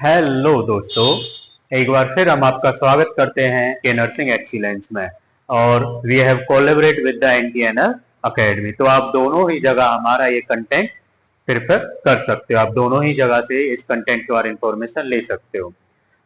Hello दोस्तों, एक बार फिर हम आपका स्वागत करते हैं के नर्सिंग एक्सीलेंस में। और we have collaborate with the NTNL academy. तो आप दोनों ही जगह हमारा ये कंटेंट प्रिपेयर कर सकते हो, आप दोनों ही जगह से इस कंटेंट के बारे में इंफॉर्मेशन ले सकते हो।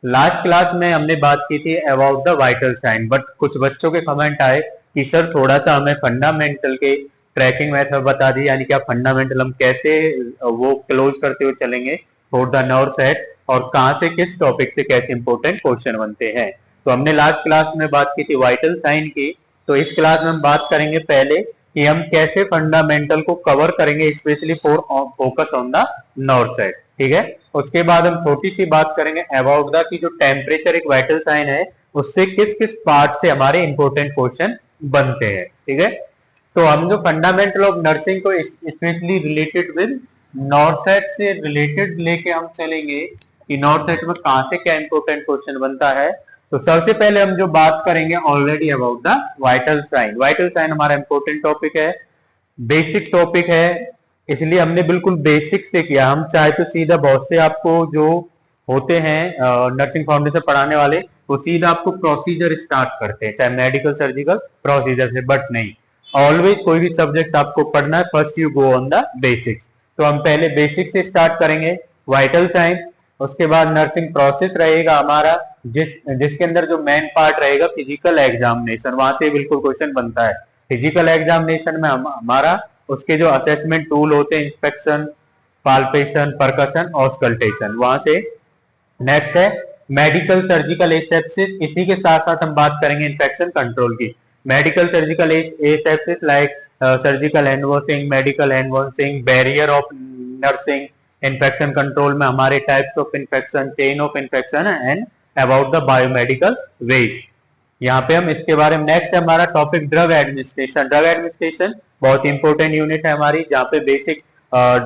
लास्ट क्लास में हमने बात की थी about the vital sign, but कुछ बच्चों के कमेंट आए कि सर थोड़ा सा हमें फंडामेंटल के ट्रैकिंग मेथड बता दी, यानी कि आप फंडामेंटल हम कैसे वो क्लोज करते हुए चलेंगे फॉर द नॉर सेट, और कहां से किस टॉपिक से कैसे इंपॉर्टेंट क्वेश्चन बनते हैं। तो हमने लास्ट क्लास में बात की थी वाइटल साइन की। तो इस क्लास में हम बात करेंगे पहले कि हम कैसे फंडामेंटल को कवर करेंगे, specially for focus on the north side. ठीक है, उसके बाद हम छोटी सी बात करेंगे अबाउट द कि जो टेम्परेचर एक वाइटल साइन है उससे किस किस पार्ट से हमारे इंपॉर्टेंट क्वेश्चन बनते हैं। ठीक है, तो हम जो फंडामेंटल ऑफ नर्सिंग को specially related with north side से रिलेटेड लेके हम चलेंगे कि नॉर्थ साइड में कहां से क्या इंपॉर्टेंट क्वेश्चन बनता है। तो सबसे पहले हम जो बात करेंगे already about the vital sign. Vital sign हमारा इंपॉर्टेंट टॉपिक है, बेसिक टॉपिक है, इसलिए हमने बिल्कुल बेसिक से किया। हम चाहे तो सीधा बहुत से आपको जो होते हैं नर्सिंग फाउंडेशन पढ़ाने वाले, वो सीधा आपको प्रोसीजर स्टार्ट करते हैं, चाहे मेडिकल सर्जिकल प्रोसीजर से, बट नहीं, ऑलवेज कोई भी सब्जेक्ट आपको पढ़ना है first you go on the basics. तो हम पहले बेसिक से स्टार्ट करेंगे, वाइटल साइन। उसके बाद नर्सिंग प्रोसेस रहेगा हमारा, जिसके अंदर जो मेन पार्ट रहेगा फिजिकल एग्जामिनेशन, वहां से बिल्कुल क्वेश्चन बनता है। फिजिकल एग्जामिनेशन में हमारा उसके जो असेसमेंट टूल होते हैं, इंस्पेक्शन, पाल्पेशन, परकशन, ऑस्कल्टेशन, वहां से। नेक्स्ट है मेडिकल सर्जिकल एसेप्सिस। इसी के साथ साथ हम बात करेंगे इन्फेक्शन कंट्रोल की। Medical surgical asepsis like surgical hand washing, medical hand washing, barrier of nursing, infection control में हमारे types of infection, chain of infection and about the biomedical waste. यहाँ पे हम इसके बारे में, नेक्स्ट हमारा topic drug administration. Drug administration बहुत इंपॉर्टेंट यूनिट है हमारी, जहाँ पे बेसिक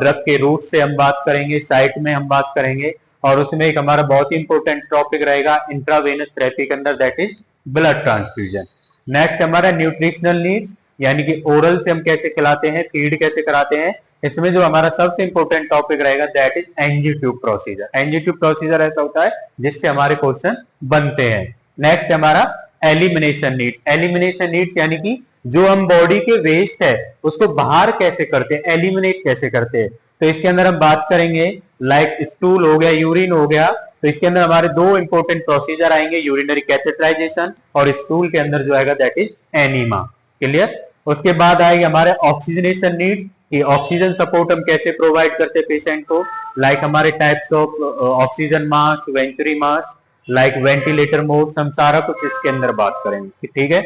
ड्रग के रूट से हम बात करेंगे, साइट में हम बात करेंगे, और उसमें एक हमारा बहुत ही इंपॉर्टेंट टॉपिक रहेगा इंट्रावेनस थेरेपी के अंदर, that is blood transfusion. Next हमारा न्यूट्रिशनल नीड्स, यानी कि ओरल से हम कैसे खिलाते हैं, फीड कैसे कराते हैं। इसमें जो हमारा सबसे इंपॉर्टेंट टॉपिक रहेगा that is NG tube procedure. NG tube procedure ऐसा होता है जिससे हमारे क्वेश्चन बनते हैं। नेक्स्ट हमारा एलिमिनेशन नीड्स। एलिमिनेशन नीड्स यानी कि जो हम बॉडी के वेस्ट है उसको बाहर कैसे करते हैं, एलिमिनेट कैसे करते हैं। तो इसके अंदर हम बात करेंगे लाइक स्टूल हो गया, यूरिन हो गया। तो इसके अंदर हमारे दो इंपॉर्टेंट प्रोसीजर आएंगे, यूरिनरी कैथेटराइजेशन, और स्टूल के अंदर जो आएगा दैट इज एनीमा। क्लियर। उसके बाद आएगी हमारे ऑक्सीजनेशन नीड्स, कि ऑक्सीजन सपोर्ट हम कैसे प्रोवाइड करते हैं पेशेंट को, लाइक हमारे types of oxygen mask, venturi mask, like ventilator modes, हम सारा कुछ इसके अंदर बात करेंगे। ठीक है,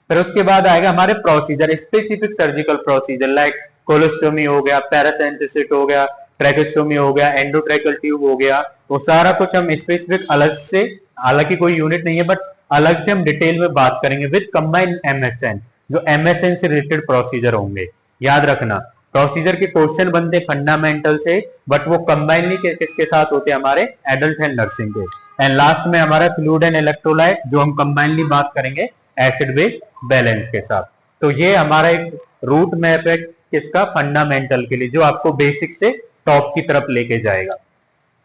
फिर उसके बाद आएगा हमारे procedure, specific surgical procedure, like colostomy हो गया, पैरासेंटेसिस हो गया, ट्रैकोस्टोमी हो गया, एंडोट्रैकल ट्यूब हो गया। वो सारा कुछ हम स्पेसिफिक अलग से, हालांकि कोई यूनिट नहीं है बट अलग से हम डिटेल में बात करेंगे विद कंबाइंड एमएसएन, जो एमएसएन से रिलेटेड प्रोसीजर होंगे। याद रखना, प्रोसीजर के क्वेश्चन बनते फंडामेंटल से, बट वो कंबाइनली किसके साथ होते हैं, हमारे एडल्ट एंड नर्सिंग के। एंड लास्ट में हमारा फ्लूइड एंड इलेक्ट्रोलाइट, जो हम कंबाइनली बात करेंगे एसिड बेस बैलेंस के साथ। तो ये हमारा एक रूट मैप है किसका, फंडामेंटल के लिए, जो आपको बेसिक से टॉप की तरफ लेके जाएगा।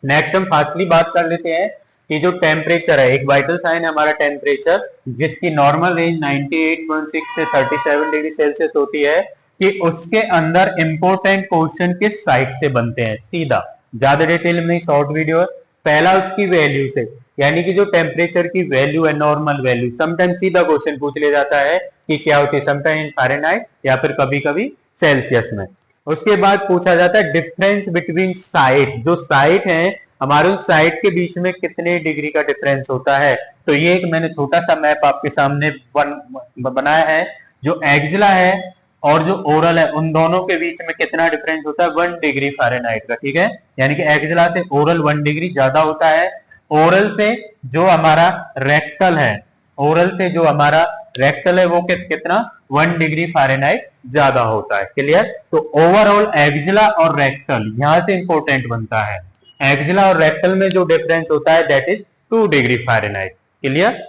नेक्स्ट हम फास्टली बात कर लेते हैं कि जो टेम्परेचर है, एक वाइटल साइन है हमारा टेम्परेचर, जिसकी नॉर्मल रेंज 98.6 से 37 डिग्री सेल्सियस होती है, कि उसके अंदर इंपॉर्टेंट क्वेश्चन किस साइड से बनते हैं। सीधा, ज्यादा डिटेल में नहीं, शॉर्ट वीडियो है। पहला उसकी वैल्यू से, यानी कि जो टेम्परेचर की वैल्यू है, नॉर्मल वैल्यू, समटाइम सीधा क्वेश्चन पूछ लिया जाता है कि क्या होती है, समटाइम इन फ़ारेनहाइट या फिर कभी कभी सेल्सियस में। उसके बाद पूछा जाता है डिफरेंस बिटवीन साइट, जो साइट है हमारे उस साइट के बीच में कितने डिग्री का डिफरेंस होता है। तो ये एक मैंने छोटा सा मैप आपके सामने बनाया है, जो एक्सिला है और जो ओरल है, उन दोनों के बीच में कितना डिफरेंस होता है, 1 डिग्री फ़ारेनहाइट का। ठीक है, यानी कि एक्सिला से ओरल 1 डिग्री ज्यादा होता है। ओरल से जो हमारा रेक्टल है, ओरल से जो हमारा रेक्टल है वो कितना, 1 डिग्री फ़ारेनहाइट ज्यादा होता है। क्लियर। तो ओवरऑल एक्सिला और रेक्टल यहां से इंपॉर्टेंट बनता है। एक्सिला और रेक्टल में जो डिफरेंस होता है that is 2 degree Fahrenheit. Clear.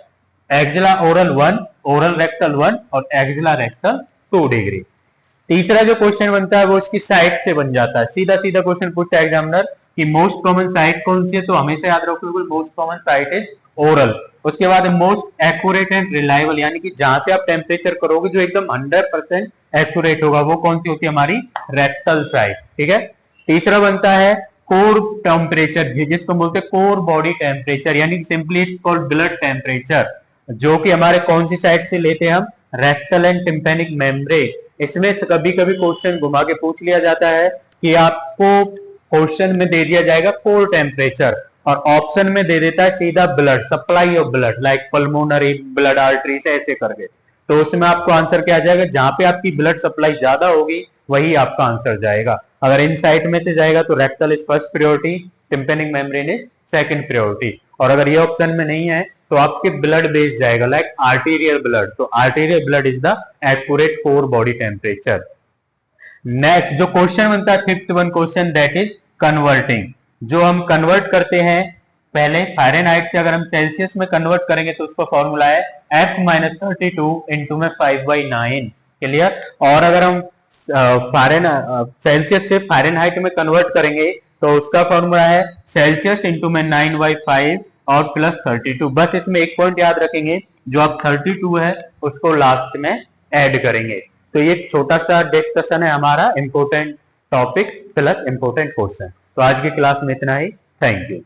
Axilla oral 1, oral rectal 1, और एक्सिला रेक्टल 2 डिग्री। तीसरा जो क्वेश्चन बनता है वो इसकी साइड से बन जाता है। सीधा सीधा क्वेश्चन पूछता है एग्जामिनर, कि मोस्ट कॉमन साइट कौन सी है, तो हमेशा याद रखो most common site is oral. उसके बाद मोस्ट एक्यूरेट एंड रिलायबल, यानी कि जहां से आप टेम्परेचर करोगे जो एकदम 100% एक्यूरेट होगा, वो कौन सी होती है, हमारी रेक्टल साइट। ठीक है। तीसरा बनता है कोर टेम्परेचर, जिसको बोलते हैं कोर बॉडी टेम्परेचर, यानी कि simply it's called blood temperature, जो कि हमारे कौन सी साइड से लेते हैं हम, रेक्टल एंड टिम्पेनिक मेम्ब्रेन। इसमें कभी कभी क्वेश्चन घुमा के पूछ लिया जाता है कि आपको क्वेश्चन में दे दिया जाएगा कोर टेम्परेचर और ऑप्शन में दे देता है सीधा blood, supply of blood, like pulmonary blood artery से ऐसे करके, तो उसमें आपको आंसर क्या आ जाएगा, जहां पे आपकी ब्लड सप्लाई ज्यादा होगी वही आपका आंसर जाएगा। अगर इन साइट में से जाएगा तो rectal is first priority, tympanic membrane is second priority, और अगर ये ऑप्शन में नहीं है तो आपके ब्लड बेस जाएगा, लाइक आर्टीरियल ब्लड, तो arterial blood is the accurate core body temperature. Next जो क्वेश्चन बनता है fifth one question, that is converting, जो हम कन्वर्ट करते हैं पहले फ़ारेनहाइट से अगर हम सेल्सियस में कन्वर्ट करेंगे तो उसका फॉर्मूला है F-32 इंटू में 5/9। क्लियर। और अगर हम सेल्सियस से फ़ारेनहाइट में कन्वर्ट करेंगे तो उसका फॉर्मूला है सेल्सियस इंटू में 9/5 और प्लस 32। बस इसमें एक पॉइंट याद रखेंगे, जो आप 32 है उसको लास्ट में ऐड करेंगे। तो ये छोटा सा डिस्कशन है हमारा important topics plus important question. तो आज की क्लास में इतना ही। Thank you.